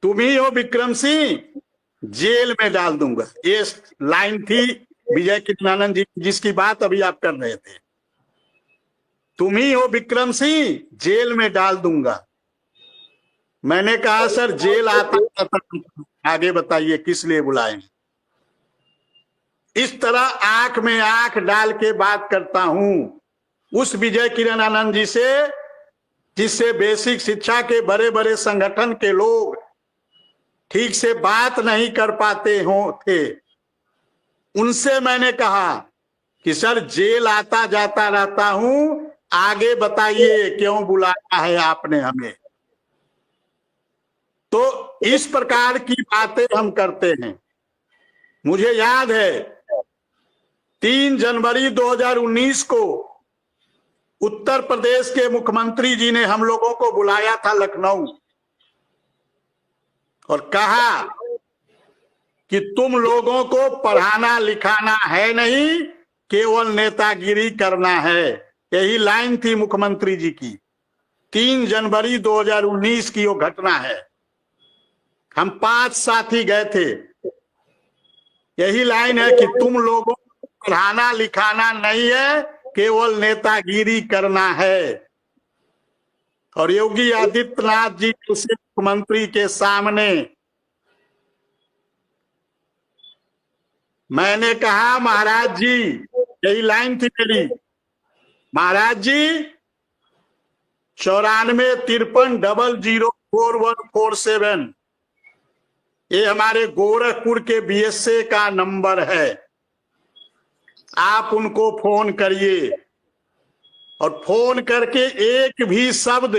तुम ही हो विक्रम सिंह, जेल में डाल दूंगा। ये लाइन थी विजय कृष्णानंद जी, जिसकी बात अभी आप कर रहे थे। तुम ही हो विक्रम सिंह, जेल में डाल दूंगा। मैंने कहा सर जेल आता, आगे बताइए किस लिए बुलाए। इस तरह आंख में आंख डाल के बात करता हूं उस विजय कृष्णानंद जी से, जिससे बेसिक शिक्षा के बड़े बड़े संगठन के लोग ठीक से बात नहीं कर पाते हो थे। उनसे मैंने कहा कि सर जेल आता जाता रहता हूं, आगे बताइए क्यों बुलाया है आपने हमें। तो इस प्रकार की बातें हम करते हैं। मुझे याद है 3 जनवरी 2019 को उत्तर प्रदेश के मुख्यमंत्री जी ने हम लोगों को बुलाया था लखनऊ और कहा कि तुम लोगों को पढ़ाना लिखाना है नहीं, केवल नेतागिरी करना है। यही लाइन थी मुख्यमंत्री जी की। 3 जनवरी 2019 की वो घटना है। हम 5 साथी गए थे। यही लाइन है कि तुम लोगों को पढ़ाना लिखाना नहीं है, केवल नेतागिरी करना है। और योगी आदित्यनाथ जी उसे मुख्यमंत्री के सामने मैंने कहा, महाराज जी, यही लाइन थी मेरी, महाराज जी 9453004147 ये हमारे गोरखपुर के बीएसए का नंबर है। आप उनको फोन करिए और फोन करके एक भी शब्द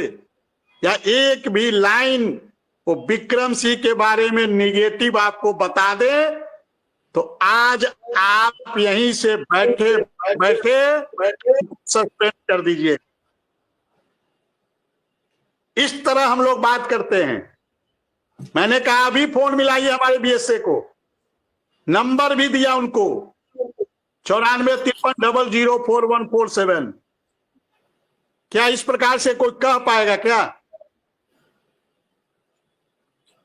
या एक भी लाइन वो विक्रम सिंह के बारे में निगेटिव आपको बता दे तो आज आप यहीं से बैठे बैठे सस्पेंड कर दीजिए। इस तरह हम लोग बात करते हैं। मैंने कहा अभी फोन मिलाइए हमारे बीएसए को, नंबर भी दिया उनको 9453004147। क्या इस प्रकार से कोई कह पाएगा क्या?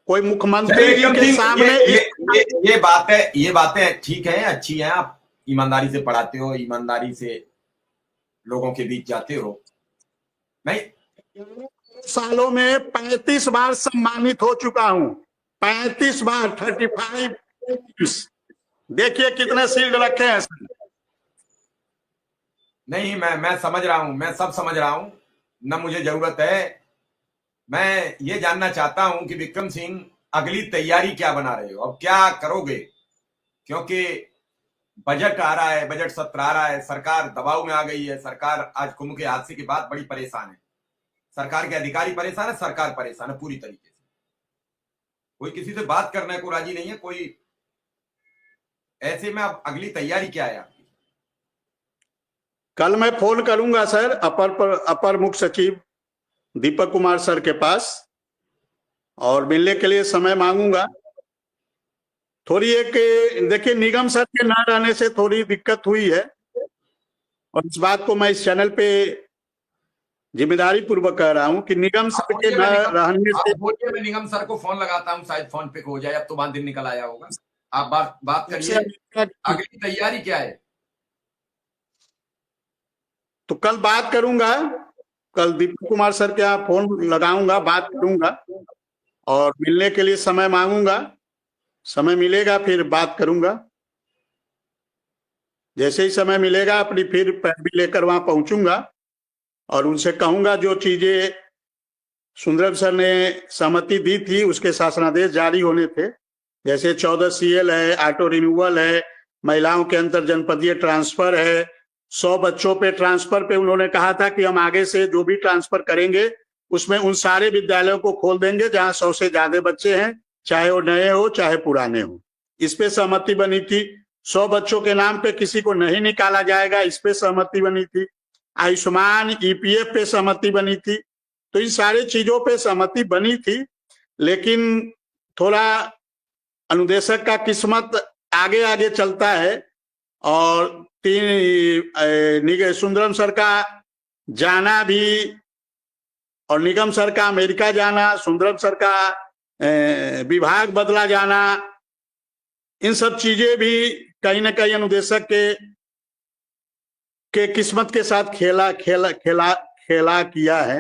कोई मुख्यमंत्री जी के सामने ये बातें ठीक है, अच्छी हैं। आप ईमानदारी से पढ़ाते हो, ईमानदारी से लोगों के बीच जाते हो। नहीं, सालों में 35 बार सम्मानित हो चुका हूं, 35 बार, 35। देखिए कितने शील्ड रखे हैं। नहीं, मैं समझ रहा हूं, मैं सब समझ रहा हूं, न मुझे जरूरत है। मैं ये जानना चाहता हूं कि विक्रम सिंह अगली तैयारी क्या बना रहे हो, अब क्या करोगे? क्योंकि बजट आ रहा है, बजट सत्र आ रहा है, सरकार दबाव में आ गई है। सरकार आज कुंभ के हादसे के बाद बड़ी परेशान है। सरकार के अधिकारी परेशान है, सरकार परेशान है पूरी तरीके से। कोई किसी से बात करने को राजी नहीं है कोई। ऐसे में अब अगली तैयारी क्या है आपकी? कल मैं फोन करूंगा सर अपर मुख्य सचिव दीपक कुमार सर के पास और मिलने के लिए समय मांगूंगा। थोड़ी एक देखिए निगम सर के ना रहने से थोड़ी दिक्कत हुई है और इस बात को मैं इस चैनल पे जिम्मेदारी पूर्वक कह रहा हूं कि निगम सर के न रहने से। बोलिए, मैं निगम सर को फोन लगाता हूं, शायद फोन पे हो जाए। अब तो बाद दिन निकल आया होगा। आप बात करिए, अगली तैयारी क्या है? तो कल बात करूंगा, कल दीपक कुमार सर के यहाँ फोन लगाऊंगा, बात करूंगा और मिलने के लिए समय मांगूंगा। समय मिलेगा फिर बात करूंगा। जैसे ही समय मिलेगा अपनी फिर पैरवी लेकर वहां पहुंचूंगा और उनसे कहूंगा जो चीजें सुंदरम सर ने सहमति दी थी उसके शासनादेश जारी होने थे, जैसे 14 CL है, ऑटो रिन्यूअल है, महिलाओं के अंतर जनपदीय ट्रांसफर है, 100 बच्चों पे ट्रांसफर पे उन्होंने कहा था कि हम आगे से जो भी ट्रांसफर करेंगे उसमें उन सारे विद्यालयों को खोल देंगे जहां 100 से ज्यादा बच्चे हैं, चाहे वो नए हो चाहे पुराने हो। इस पे सहमति बनी थी। 100 बच्चों के नाम पे किसी को नहीं निकाला जाएगा, इस पे सहमति बनी थी। आयुष्मान EPF पे सहमति बनी थी। तो इन सारी चीजों पे सहमति बनी थी, लेकिन थोड़ा अनुदेशक का किस्मत आगे आगे चलता है और सुंदरम सर का जाना भी और निगम सर का अमेरिका जाना, सुंदरम सर का विभाग बदला जाना, इन सब चीजें भी कहीं ना कहीं अनुदेशक के किस्मत के साथ खेला किया है।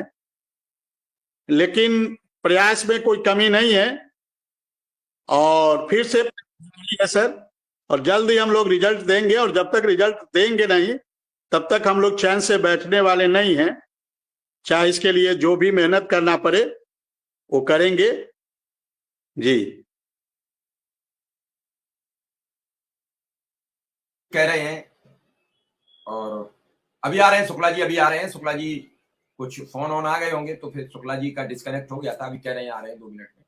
लेकिन प्रयास में कोई कमी नहीं है और फिर से है सर, और जल्द ही हम लोग रिजल्ट देंगे, और जब तक रिजल्ट देंगे नहीं तब तक हम लोग चैन से बैठने वाले नहीं हैं। चाहे इसके लिए जो भी मेहनत करना पड़े वो करेंगे जी। कह रहे हैं और अभी आ रहे हैं शुक्ला जी, अभी आ रहे हैं शुक्ला जी, कुछ फोन ऑन आ गए होंगे तो फिर शुक्ला जी का डिस्कनेक्ट हो गया था। अभी कह रहे हैं आ रहे हैं 2 मिनट में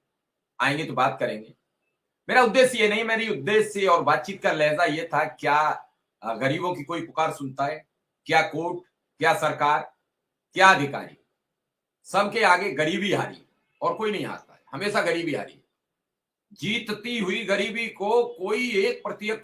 आएंगे तो बात करेंगे। मेरा उद्देश्य ये नहीं, मेरी उद्देश्य और बातचीत का लहजा ये था, क्या गरीबों की कोई पुकार सुनता है? क्या कोर्ट, क्या सरकार, क्या अधिकारी? सबके आगे गरीबी हारी और कोई नहीं हारता है, हमेशा गरीबी हारी। जीतती हुई गरीबी को कोई एक प्रत्यक्ष